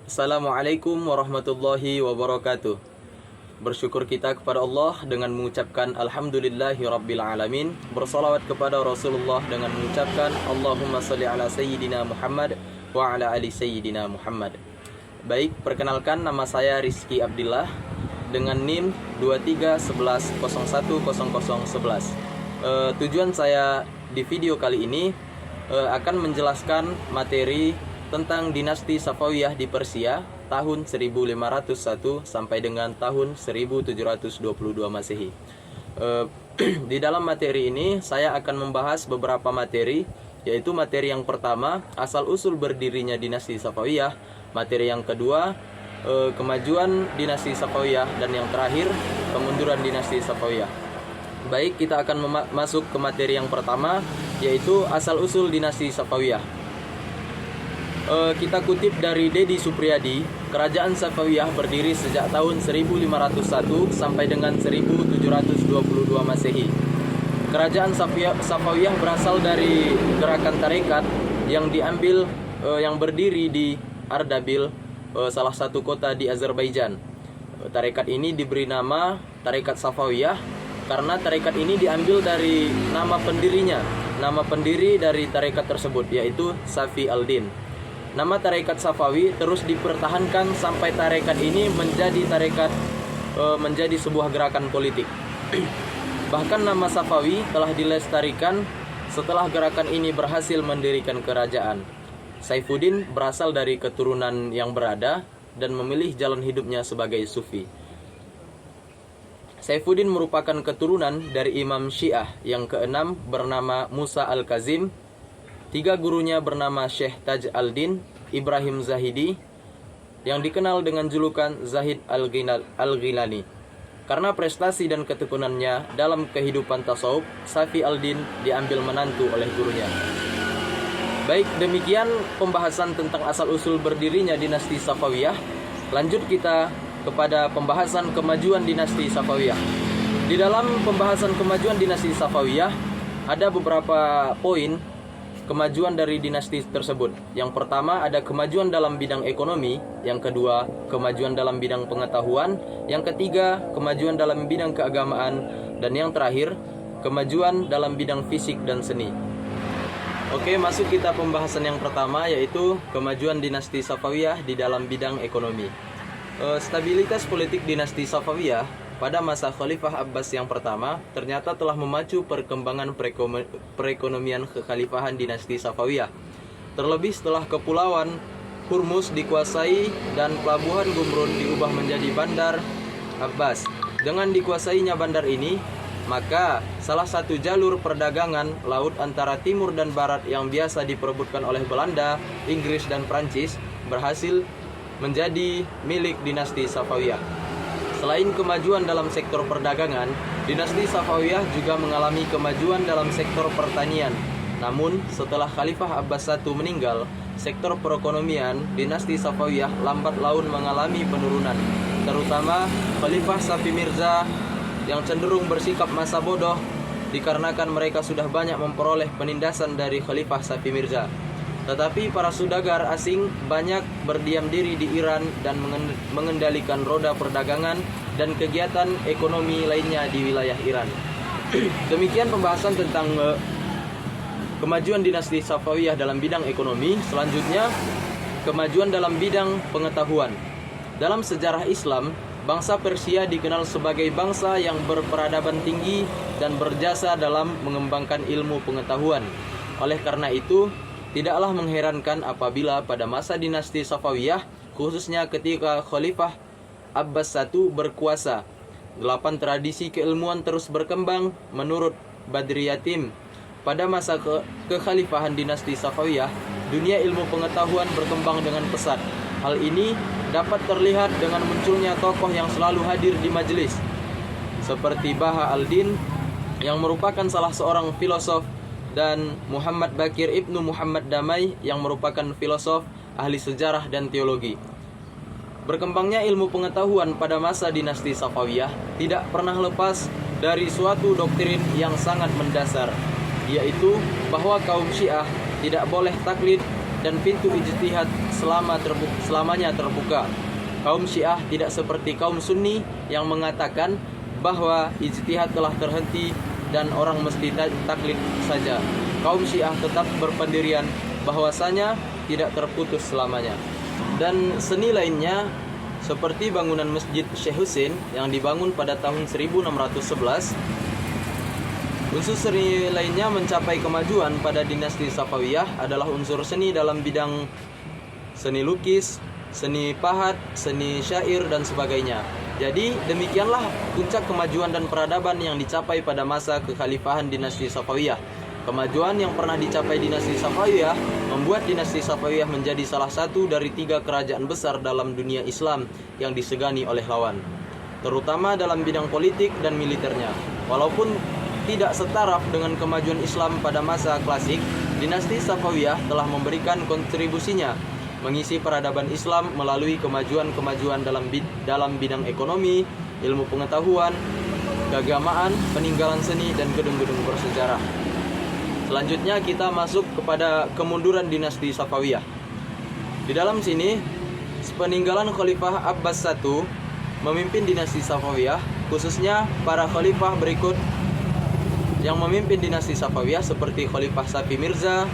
Assalamualaikum warahmatullahi wabarakatuh. Bersyukur kita kepada Allah dengan mengucapkan Alhamdulillahi Rabbil Alamin. Bersalawat kepada Rasulullah dengan mengucapkan Allahumma salli ala Sayyidina Muhammad wa ala ali Sayyidina Muhammad. Baik, perkenalkan nama saya Rizky Abdillah dengan NIM 2311010011. Tujuan saya di video kali ini akan menjelaskan materi tentang dinasti Safawiyah di Persia tahun 1501 sampai dengan tahun 1722 Masehi. Di dalam materi ini saya akan membahas beberapa materi, yaitu materi yang pertama asal-usul berdirinya dinasti Safawiyah, materi yang kedua kemajuan dinasti Safawiyah, dan yang terakhir kemunduran dinasti Safawiyah. Baik, kita akan masuk ke materi yang pertama, yaitu asal-usul dinasti Safawiyah. Kita kutip dari Dedi Supriyadi, kerajaan Safawiyah berdiri sejak tahun 1501 sampai dengan 1722 Masehi. Kerajaan Safawiyah berasal dari gerakan tarekat yang berdiri di Ardabil, salah satu kota di Azerbaijan. Tarekat ini diberi nama Tarekat Safawiyah karena tarekat ini diambil dari nama pendirinya, nama pendiri dari tarekat tersebut, yaitu Safi al-Din. Nama tarekat Safawi terus dipertahankan sampai tarekat ini menjadi sebuah gerakan politik. Bahkan nama Safawi telah dilestarikan setelah gerakan ini berhasil mendirikan kerajaan. Saifuddin berasal dari keturunan yang berada dan memilih jalan hidupnya sebagai sufi. Saifuddin merupakan keturunan dari Imam Syiah yang keenam bernama Musa al-Kazim. Tiga gurunya bernama Syekh Taj al-Din Ibrahim Zahidi, yang dikenal dengan julukan Zahid al-Ghilani. Karena prestasi dan ketekunannya dalam kehidupan tasawuf, Safi al-Din diambil menantu oleh gurunya. Baik, demikian pembahasan tentang asal-usul berdirinya dinasti Safawiyah. Lanjut kita kepada pembahasan kemajuan dinasti Safawiyah. Di dalam pembahasan kemajuan dinasti Safawiyah ada beberapa poin kemajuan dari dinasti tersebut. Yang pertama ada kemajuan dalam bidang ekonomi, yang kedua kemajuan dalam bidang pengetahuan, yang ketiga kemajuan dalam bidang keagamaan, dan yang terakhir kemajuan dalam bidang fisik dan seni. Oke, masuk kita pembahasan yang pertama, yaitu kemajuan dinasti Safawiyah di dalam bidang ekonomi. Stabilitas politik dinasti Safawiyah pada masa Khalifah Abbas yang pertama ternyata telah memacu perkembangan perekonomian kekhalifahan dinasti Safawiyah. Terlebih setelah kepulauan Hormuz dikuasai dan pelabuhan Gumrun diubah menjadi bandar Abbas. Dengan dikuasainya bandar ini, maka salah satu jalur perdagangan laut antara timur dan barat yang biasa diperebutkan oleh Belanda, Inggris, dan Prancis berhasil menjadi milik dinasti Safawiyah. Selain kemajuan dalam sektor perdagangan, dinasti Safawiyah juga mengalami kemajuan dalam sektor pertanian. Namun, setelah Khalifah Abbas I meninggal, sektor perekonomian dinasti Safawiyah lambat laun mengalami penurunan. Terutama Khalifah Safi Mirza yang cenderung bersikap masa bodoh dikarenakan mereka sudah banyak memperoleh penindasan dari Khalifah Safi Mirza. Tetapi para saudagar asing banyak berdiam diri di Iran dan mengendalikan roda perdagangan dan kegiatan ekonomi lainnya di wilayah Iran. Demikian pembahasan tentang kemajuan dinasti Safawiyah dalam bidang ekonomi. Selanjutnya, kemajuan dalam bidang pengetahuan. Dalam sejarah Islam, bangsa Persia dikenal sebagai bangsa yang berperadaban tinggi dan berjasa dalam mengembangkan ilmu pengetahuan. Oleh karena itu, tidaklah mengherankan apabila pada masa dinasti Safawiyah, khususnya ketika Khalifah Abbas I berkuasa, 8 tradisi keilmuan terus berkembang menurut Badriyatim. Pada masa kekhalifahan dinasti Safawiyah, dunia ilmu pengetahuan berkembang dengan pesat. Hal ini dapat terlihat dengan munculnya tokoh yang selalu hadir di majelis, seperti Baha al-Din yang merupakan salah seorang filosof, dan Muhammad Bakir Ibnu Muhammad Damai yang merupakan filosof, ahli sejarah dan teologi. Berkembangnya ilmu pengetahuan pada masa dinasti Safawiyah tidak pernah lepas dari suatu doktrin yang sangat mendasar, yaitu bahwa kaum Syiah tidak boleh taklid dan pintu ijtihad selamanya terbuka. Kaum Syiah tidak seperti kaum Sunni yang mengatakan bahwa ijtihad telah terhenti dan orang mesti taklid saja. Kaum Syiah tetap berpendirian bahwasanya tidak terputus selamanya. Dan seni lainnya seperti bangunan Masjid Syekh Husin yang dibangun pada tahun 1611. Unsur seni lainnya mencapai kemajuan pada dinasti Safawiyah adalah unsur seni dalam bidang seni lukis, seni pahat, seni syair, dan sebagainya. Jadi demikianlah puncak kemajuan dan peradaban yang dicapai pada masa kekhalifahan dinasti Safawiyah. Kemajuan yang pernah dicapai dinasti Safawiyah membuat dinasti Safawiyah menjadi salah satu dari 3 kerajaan besar dalam dunia Islam yang disegani oleh lawan, terutama dalam bidang politik dan militernya. Walaupun tidak setaraf dengan kemajuan Islam pada masa klasik, dinasti Safawiyah telah memberikan kontribusinya mengisi peradaban Islam melalui kemajuan-kemajuan dalam bidang ekonomi, ilmu pengetahuan, keagamaan, peninggalan seni, dan gedung-gedung bersejarah. Selanjutnya kita masuk kepada kemunduran dinasti Safawiyah. Di dalam sini, peninggalan Khalifah Abbas I memimpin dinasti Safawiyah, khususnya para khalifah berikut yang memimpin dinasti Safawiyah seperti Khalifah Safi Mirza,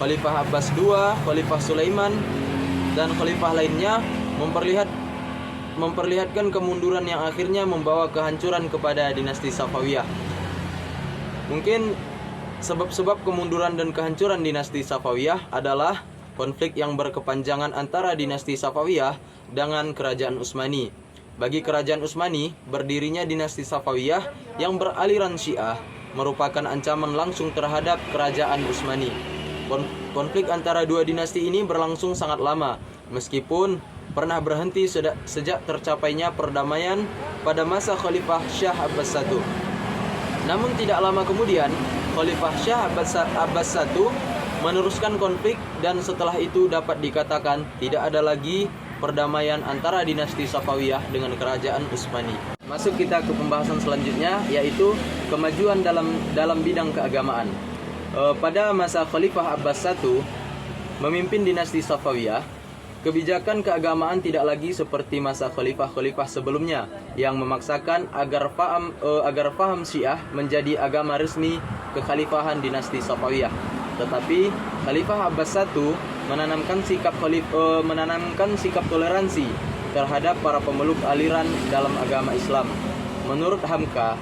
Khalifah Abbas II, Khalifah Sulaiman, dan khalifah lainnya memperlihatkan kemunduran yang akhirnya membawa kehancuran kepada dinasti Safawiyah. Mungkin sebab-sebab kemunduran dan kehancuran dinasti Safawiyah adalah konflik yang berkepanjangan antara dinasti Safawiyah dengan kerajaan Utsmani. Bagi kerajaan Utsmani, berdirinya dinasti Safawiyah yang beraliran Syiah merupakan ancaman langsung terhadap kerajaan Utsmani. Konflik antara dua dinasti ini berlangsung sangat lama, meskipun pernah berhenti sejak tercapainya perdamaian pada masa Khalifah Syah Abbas I. Namun tidak lama kemudian, Khalifah Syah Abbas I meneruskan konflik, dan setelah itu dapat dikatakan tidak ada lagi perdamaian antara dinasti Safawiyah dengan kerajaan Utsmani. Masuk kita ke pembahasan selanjutnya, yaitu kemajuan dalam bidang keagamaan. Pada masa Khalifah Abbas I memimpin dinasti Safawiyah, kebijakan keagamaan tidak lagi seperti masa khalifah-khalifah sebelumnya yang memaksakan agar paham Syiah menjadi agama resmi kekhalifahan dinasti Safawiyah. Tetapi Khalifah Abbas I menanamkan sikap toleransi terhadap para pemeluk aliran dalam agama Islam. Menurut Hamka,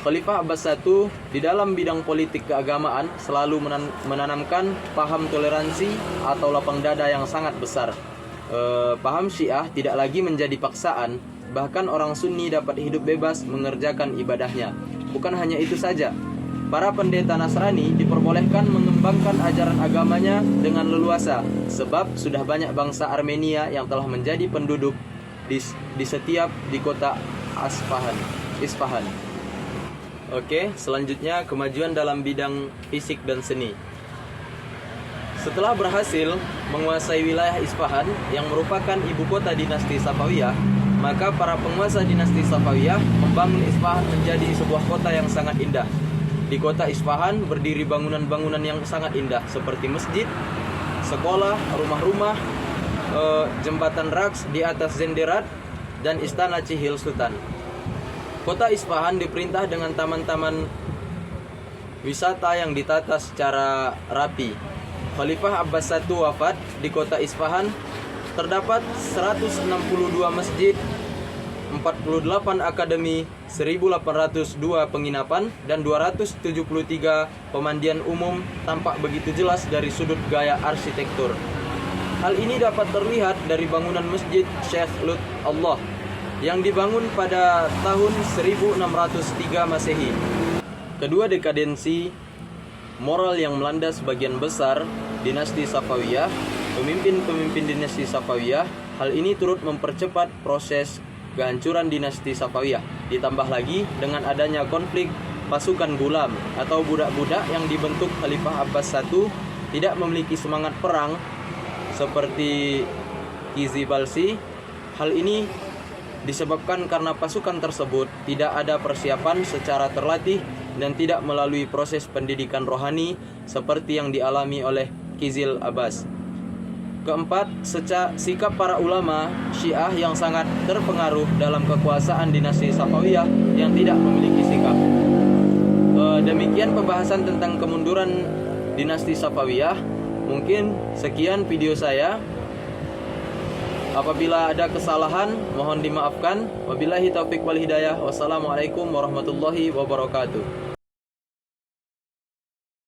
Khalifah Abbas I di dalam bidang politik keagamaan selalu menanamkan paham toleransi atau lapang dada yang sangat besar. Paham Syiah tidak lagi menjadi paksaan, bahkan orang Sunni dapat hidup bebas mengerjakan ibadahnya. Bukan hanya itu saja, para pendeta Nasrani diperbolehkan mengembangkan ajaran agamanya dengan leluasa, sebab sudah banyak bangsa Armenia yang telah menjadi penduduk di setiap di kota Isfahan. Oke, selanjutnya kemajuan dalam bidang fisik dan seni. Setelah berhasil menguasai wilayah Isfahan yang merupakan ibu kota dinasti Safawiyah, maka para penguasa dinasti Safawiyah membangun Isfahan menjadi sebuah kota yang sangat indah. Di kota Isfahan berdiri bangunan-bangunan yang sangat indah seperti masjid, sekolah, rumah-rumah, jembatan Raqs di atas Zenderat, dan istana Cihil Sultan. Kota Isfahan diperintah dengan taman-taman wisata yang ditata secara rapi. Khalifah Abbas I wafat. Di kota Isfahan terdapat 162 masjid, 48 akademi, 1802 penginapan, dan 273 pemandian umum tampak begitu jelas dari sudut gaya arsitektur. Hal ini dapat terlihat dari bangunan Masjid Syekh Lut Allah yang dibangun pada tahun 1603 Masehi. Kedua dekadensi moral yang melanda sebagian besar dinasti Safawiyah, pemimpin dinasti Safawiyah, hal ini turut mempercepat proses kehancuran dinasti Safawiyah. Ditambah lagi dengan adanya konflik pasukan gulam atau budak-budak yang dibentuk Khalifah Abbas I tidak memiliki semangat perang seperti Kizi Balsi. Hal ini disebabkan karena pasukan tersebut tidak ada persiapan secara terlatih dan tidak melalui proses pendidikan rohani seperti yang dialami oleh Kizil Abbas. Keempat, sikap para ulama Syiah yang sangat terpengaruh dalam kekuasaan dinasti Safawiyah yang tidak memiliki sikap. Demikian pembahasan tentang kemunduran dinasti Safawiyah. Mungkin sekian video saya. Apabila ada kesalahan, mohon dimaafkan. Wabillahi taufiq wal hidayah. Wassalamualaikum warahmatullahi wabarakatuh.